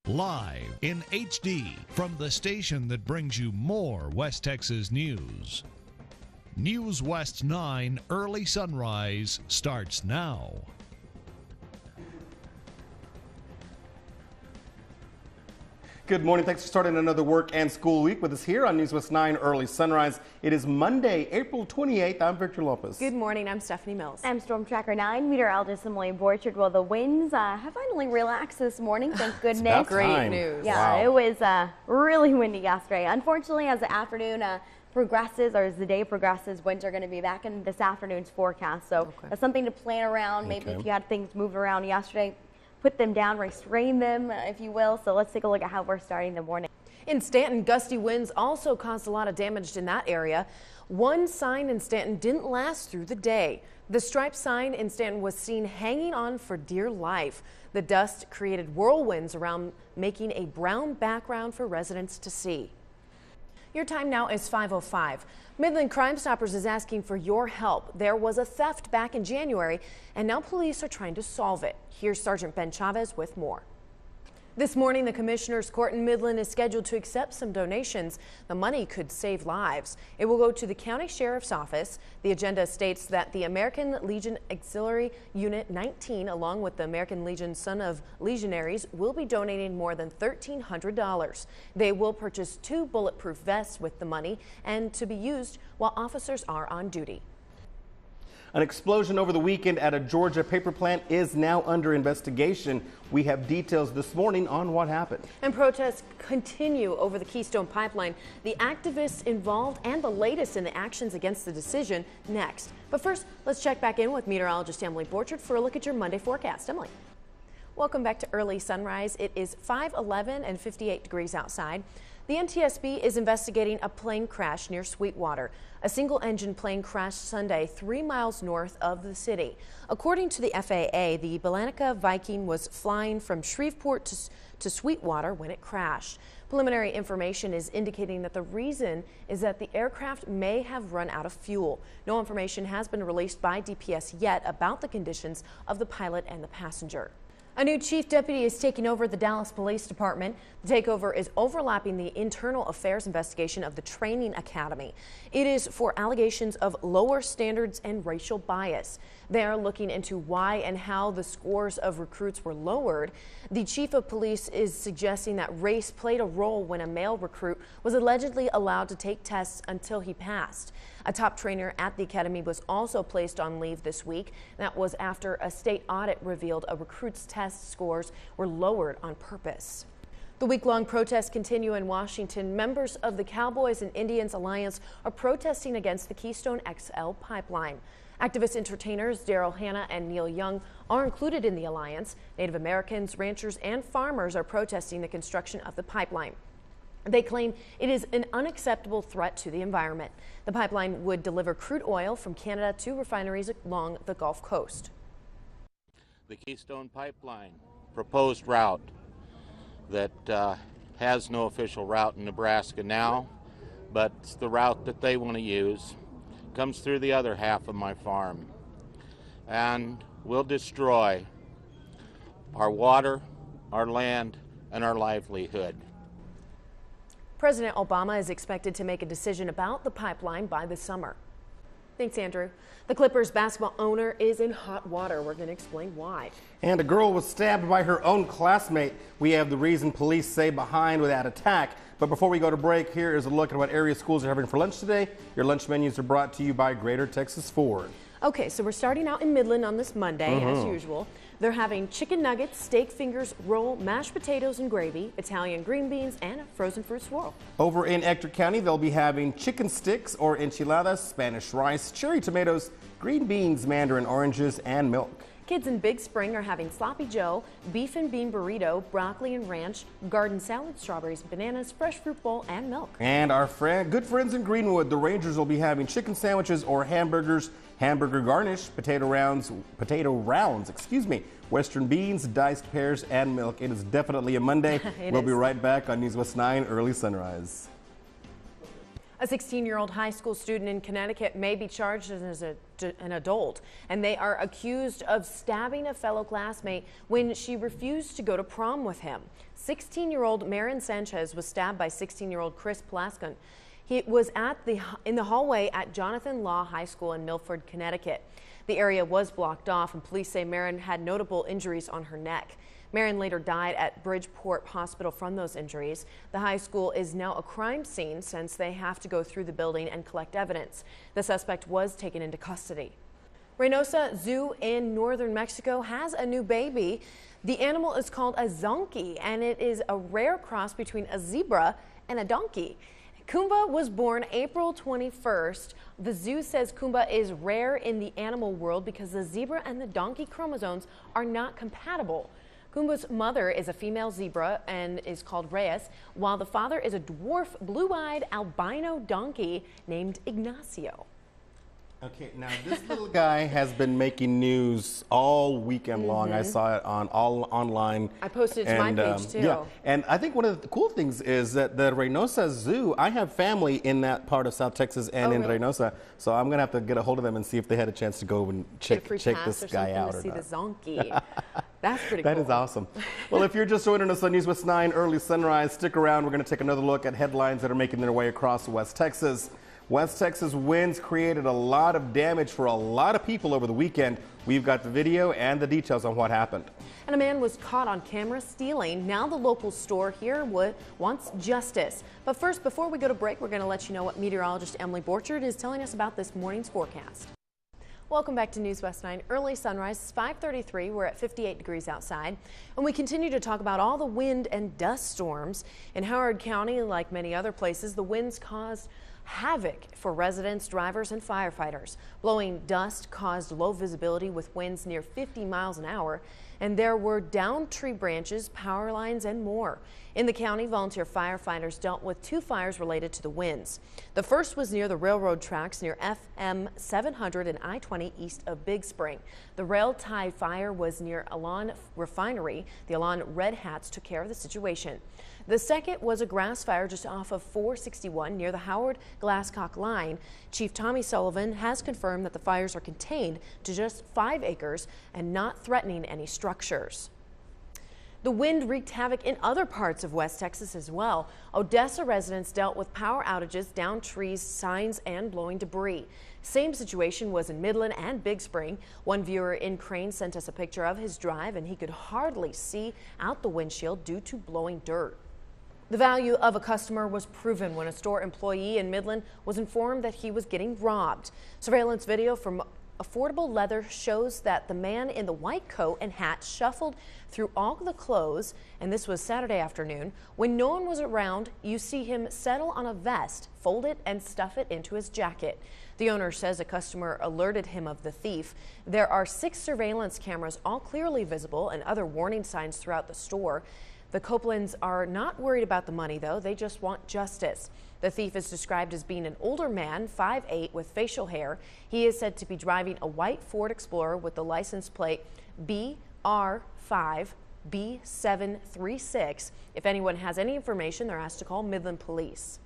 live in HD from the station that brings you more West Texas news. News West 9 Early Sunrise starts now. Good morning. Thanks for starting another work and school week with us here on News West 9 Early Sunrise. It is Monday, April 28th. I'm Victor Lopez. Good morning. I'm Stephanie Mills. I'm Storm Tracker 9 meteorologist Emily Borchard. Well, the winds have finally relaxed this morning. Thank goodness. Great news. Yeah, It was really windy yesterday. Unfortunately, as the afternoon progresses, or as the day progresses, winds are going to be back in this afternoon's forecast. So that's something to plan around. Maybe if you had things moved around yesterday, put them down, restrain them, if you will. So let's take a look at how we're starting the morning. In Stanton, gusty winds also caused a lot of damage in that area. One sign in Stanton didn't last through the day. The striped sign in Stanton was seen hanging on for dear life. The dust created whirlwinds around, making a brown background for residents to see. Your time now is 5:05. Midland Crime Stoppers is asking for your help. There was a theft back in January, and now police are trying to solve it. Here's Sergeant Ben Chavez with more. This morning, the Commissioner's Court in Midland is scheduled to accept some donations. The money could save lives. It will go to the County Sheriff's Office. The agenda states that the American Legion Auxiliary Unit 19, along with the American Legion Son of Legionaries, will be donating more than $1,300. They will purchase 2 bulletproof vests with the money and to be used while officers are on duty. An explosion over the weekend at a Georgia paper plant is now under investigation. We have details this morning on what happened. And protests continue over the Keystone Pipeline. The activists involved and the latest in the actions against the decision next. But first, let's check back in with meteorologist Emily Borchard for a look at your Monday forecast. Emily. Welcome back to Early Sunrise. It is 5:11 and 58 degrees outside. The NTSB is investigating a plane crash near Sweetwater. A single-engine plane crashed Sunday 3 miles north of the city. According to the FAA, the Balanica Viking was flying from Shreveport to Sweetwater when it crashed. Preliminary information is indicating that the reason is that the aircraft may have run out of fuel. No information has been released by DPS yet about the conditions of the pilot and the passenger. A new chief deputy is taking over the Dallas Police Department. The takeover is overlapping the internal affairs investigation of the training academy. It is for allegations of lower standards and racial bias. They are looking into why and how the scores of recruits were lowered. The chief of police is suggesting that race played a role when a male recruit was allegedly allowed to take tests until he passed. A top trainer at the academy was also placed on leave this week. That was after a state audit revealed a recruit's test scores were lowered on purpose. The week-long protests continue in Washington. Members of the Cowboys and Indians Alliance are protesting against the Keystone XL pipeline. Activist entertainers Daryl Hannah and Neil Young are included in the alliance. Native Americans, ranchers, and farmers are protesting the construction of the pipeline. They claim it is an unacceptable threat to the environment. The pipeline would deliver crude oil from Canada to refineries along the Gulf Coast. The Keystone Pipeline proposed route that has no official route in Nebraska now, but it's the route that they want to use. Comes through the other half of my farm and will destroy our water, our land, and our livelihood. President Obama is expected to make a decision about the pipeline by the summer. Thanks, Andrew. The Clippers basketball owner is in hot water. We're going to explain why. And a girl was stabbed by her own classmate. We have the reason police say behind with that attack. But before we go to break, here is a look at what area schools are having for lunch today. Your lunch menus are brought to you by Greater Texas Ford. Okay, so we're starting out in Midland on this Monday, as usual. They're having chicken nuggets, steak fingers, roll, mashed potatoes and gravy, Italian green beans, and a frozen fruit swirl. Over in Ector County, they'll be having chicken sticks or enchiladas, Spanish rice, cherry tomatoes, green beans, mandarin oranges, and milk. Kids in Big Spring are having sloppy joe, beef and bean burrito, broccoli and ranch, garden salad, strawberries, bananas, fresh fruit bowl, and milk. And our good friends in Greenwood, the Rangers will be having chicken sandwiches or hamburgers, hamburger garnish, potato rounds, Western beans, diced pears, and milk. It is definitely a Monday. We'll be right back on News West 9 Early Sunrise. A 16-year-old high school student in Connecticut may be charged as an adult, and they are accused of stabbing a fellow classmate when she refused to go to prom with him. 16-year-old Marin Sanchez was stabbed by 16-year-old Chris Plaskun. He was in the hallway at Jonathan Law High School in Milford, Connecticut. The area was blocked off, and police say Marin had notable injuries on her neck. Marin later died at Bridgeport Hospital from those injuries. The high school is now a crime scene since they have to go through the building and collect evidence. The suspect was taken into custody. Reynosa Zoo in northern Mexico has a new baby. The animal is called a zonkey, and it is a rare cross between a zebra and a donkey. Kumba was born April 21st. The zoo says Kumba is rare in the animal world because the zebra and the donkey chromosomes are not compatible. Kumba's mother is a female zebra and is called Reyes, while the father is a dwarf blue-eyed albino donkey named Ignacio. Okay, now this little guy has been making news all weekend long. I saw it on all online. I posted it to my page too. Yeah, and I think one of the cool things is that the Reynosa Zoo, I have family in that part of South Texas and in really? Reynosa, so I'm gonna have to get a hold of them and see if they had a chance to go and check this guy out or see not. the zonkey. That's pretty cool. That is awesome. Well, if you're just joining us on News West 9 Early Sunrise, stick around. We're going to take another look at headlines that are making their way across West Texas. West Texas winds created a lot of damage for a lot of people over the weekend. We've got the video and the details on what happened. And a man was caught on camera stealing. Now the local store here wants justice. But first, before we go to break, we're going to let you know what meteorologist Emily Borchard is telling us about this morning's forecast. Welcome back to News West 9 Early Sunrise. It's 5:33. We're at 58 degrees outside. And we continue to talk about all the wind and dust storms. In Howard County, like many other places, the winds caused havoc for residents, drivers, and firefighters. Blowing dust caused low visibility with winds near 50 miles an hour. And there were downed tree branches, power lines, and more. In the county, volunteer firefighters dealt with 2 fires related to the winds. The first was near the railroad tracks near FM 700 and I-20 east of Big Spring. The rail tie fire was near Alon Refinery. The Alon Red Hats took care of the situation. The second was a grass fire just off of 461 near the Howard Glasscock line. Chief Tommy Sullivan has confirmed that the fires are contained to just 5 acres and not threatening any structures. The wind wreaked havoc in other parts of West Texas as well. Odessa residents dealt with power outages, downed trees, signs, and blowing debris. Same situation was in Midland and Big Spring. One viewer in Crane sent us a picture of his drive, and he could hardly see out the windshield due to blowing dirt. The value of a customer was proven when a store employee in Midland was informed that he was getting robbed. Surveillance video from Affordable Leather shows that the man in the white coat and hat shuffled through all the clothes, and this was Saturday afternoon. When no one was around, you see him settle on a vest, fold it, and stuff it into his jacket. The owner says a customer alerted him of the thief. There are 6 surveillance cameras, all clearly visible, and other warning signs throughout the store. The Copelands are not worried about the money, though. They just want justice. The thief is described as being an older man, 5'8", with facial hair. He is said to be driving a white Ford Explorer with the license plate BR5B736. If anyone has any information, they're asked to call Midland Police.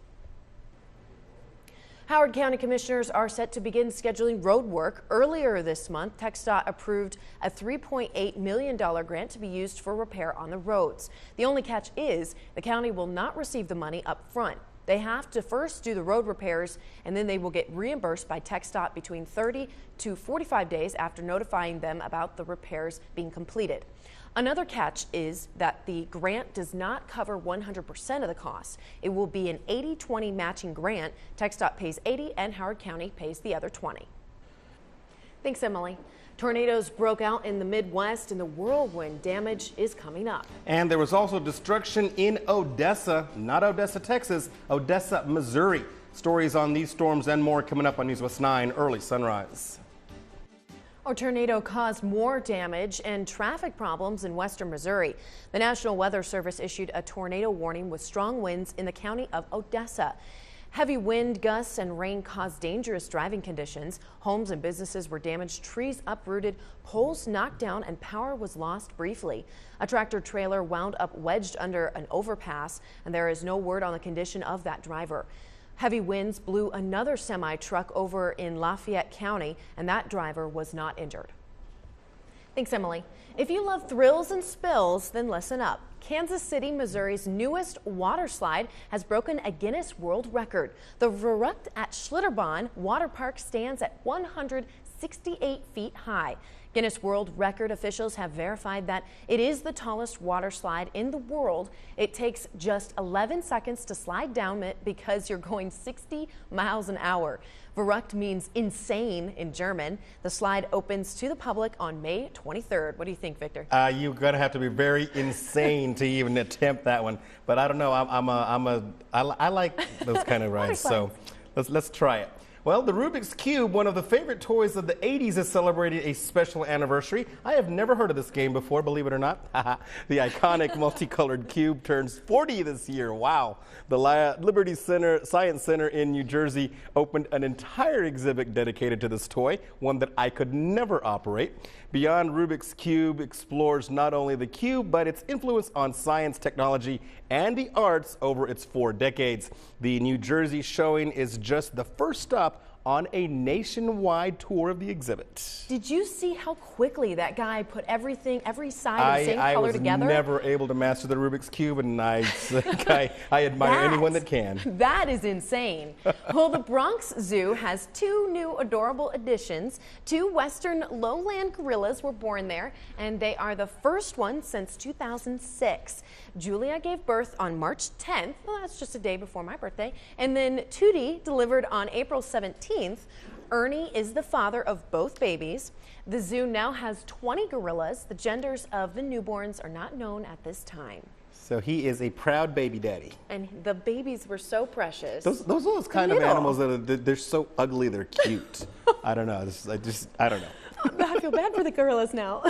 Howard County commissioners are set to begin scheduling road work. Earlier this month, TxDOT approved a $3.8 million grant to be used for repair on the roads. The only catch is the county will not receive the money up front. They have to first do the road repairs, and then they will get reimbursed by TxDOT between 30 to 45 days after notifying them about the repairs being completed. Another catch is that the grant does not cover 100% of the costs. It will be an 80-20 matching grant. TxDOT pays 80 and Howard County pays the other 20. Thanks, Emily. Tornadoes broke out in the Midwest and the whirlwind damage is coming up. And there was also destruction in Odessa, not Odessa, Texas, Odessa, Missouri. Stories on these storms and more coming up on News West 9 Early Sunrise. A tornado caused more damage and traffic problems in western Missouri. The National Weather Service issued a tornado warning with strong winds in the county of Odessa. Heavy wind gusts and rain caused dangerous driving conditions. Homes and businesses were damaged, trees uprooted, poles knocked down, and power was lost briefly. A tractor trailer wound up wedged under an overpass, and there is no word on the condition of that driver. Heavy winds blew another semi-truck over in Lafayette County, and that driver was not injured. Thanks, Emily. If you love thrills and spills, then listen up. Kansas City, Missouri's newest water slide has broken a Guinness World Record. The Verrückt at Schlitterbahn water park stands at 168 feet high. Guinness World Record officials have verified that it is the tallest water slide in the world. It takes just 11 seconds to slide down it because you're going 60 miles an hour. Verrückt means insane in German. The slide opens to the public on May 23rd. What do you think, Victor? You're gonna have to be very insane to even attempt that one. But I don't know. I like those kind of rides. So let's try it. Well, the Rubik's Cube, one of the favorite toys of the 80s, is celebrating a special anniversary. I have never heard of this game before, believe it or not. The iconic multicolored cube turns 40 this year. Wow. The Liberty Science Center in New Jersey opened an entire exhibit dedicated to this toy, one that I could never operate. Beyond Rubik's Cube explores not only the cube, but its influence on science, technology, and the arts over its 4 decades. The New Jersey showing is just the first stop on a nationwide tour of the exhibit. Did you see how quickly that guy put every side of the same color together? I was never able to master the Rubik's Cube, and I admire anyone that can. That is insane. Well, the Bronx Zoo has 2 new adorable additions. 2 western lowland gorillas were born there, and they are the first one since 2006. Julia gave birth on March 10th. Well, that's just a day before my birthday. And then Tootie delivered on April 17th. Ernie is the father of both babies. The zoo now has 20 gorillas. The genders of the newborns are not known at this time. So he is a proud baby daddy. And the babies were so precious. Those are those kind of animals that they're so ugly they're cute. I don't know. I don't know. I feel bad for the gorillas now.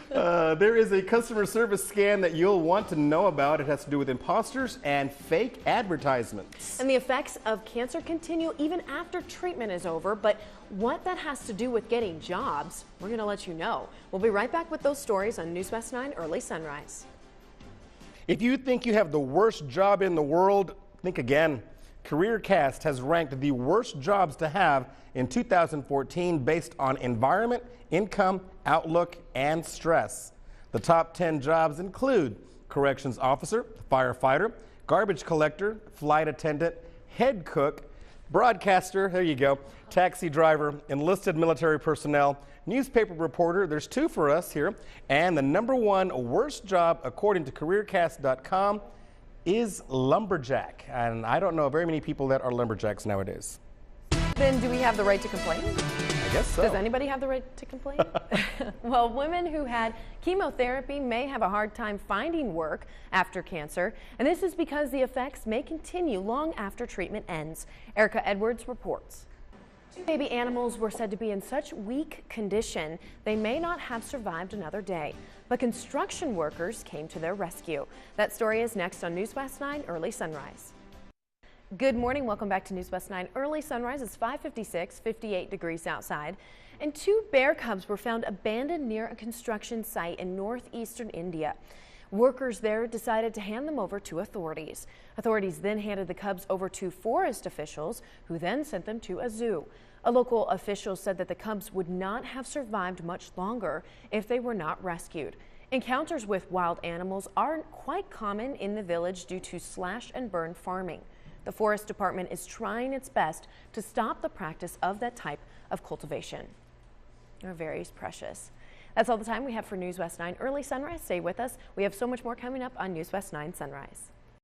There is a customer service scam that you'll want to know about. It has to do with imposters and fake advertisements. And the effects of cancer continue even after treatment is over. But what that has to do with getting jobs, we're going to let you know. We'll be right back with those stories on News West 9 Early Sunrise. If you think you have the worst job in the world, think again. CareerCast has ranked the worst jobs to have in 2014 based on environment, income, outlook, and stress. The top 10 jobs include corrections officer, firefighter, garbage collector, flight attendant, head cook, broadcaster, there you go, taxi driver, enlisted military personnel, newspaper reporter, there's 2 for us here, and the #1 worst job according to CareerCast.com is lumberjack. And I don't know very many people that are lumberjacks nowadays. Then do we have the right to complain? I guess so. Does anybody have the right to complain? Well, women who had chemotherapy may have a hard time finding work after cancer, and this is because the effects may continue long after treatment ends. Erica Edwards reports. 2 baby animals were said to be in such weak condition they may not have survived another day. But construction workers came to their rescue. That story is next on News West 9 Early Sunrise. Good morning. Welcome back to News West 9 Early Sunrise. It's 5:56, 58 degrees outside. And 2 bear cubs were found abandoned near a construction site in northeastern India. Workers there decided to hand them over to authorities. Authorities then handed the cubs over to forest officials, who then sent them to a zoo. A local official said that the cubs would not have survived much longer if they were not rescued. Encounters with wild animals aren't quite common in the village due to slash and burn farming. The Forest Department is trying its best to stop the practice of that type of cultivation. They're very precious. That's all the time we have for News West 9 Early Sunrise. Stay with us. We have so much more coming up on News West 9 Sunrise.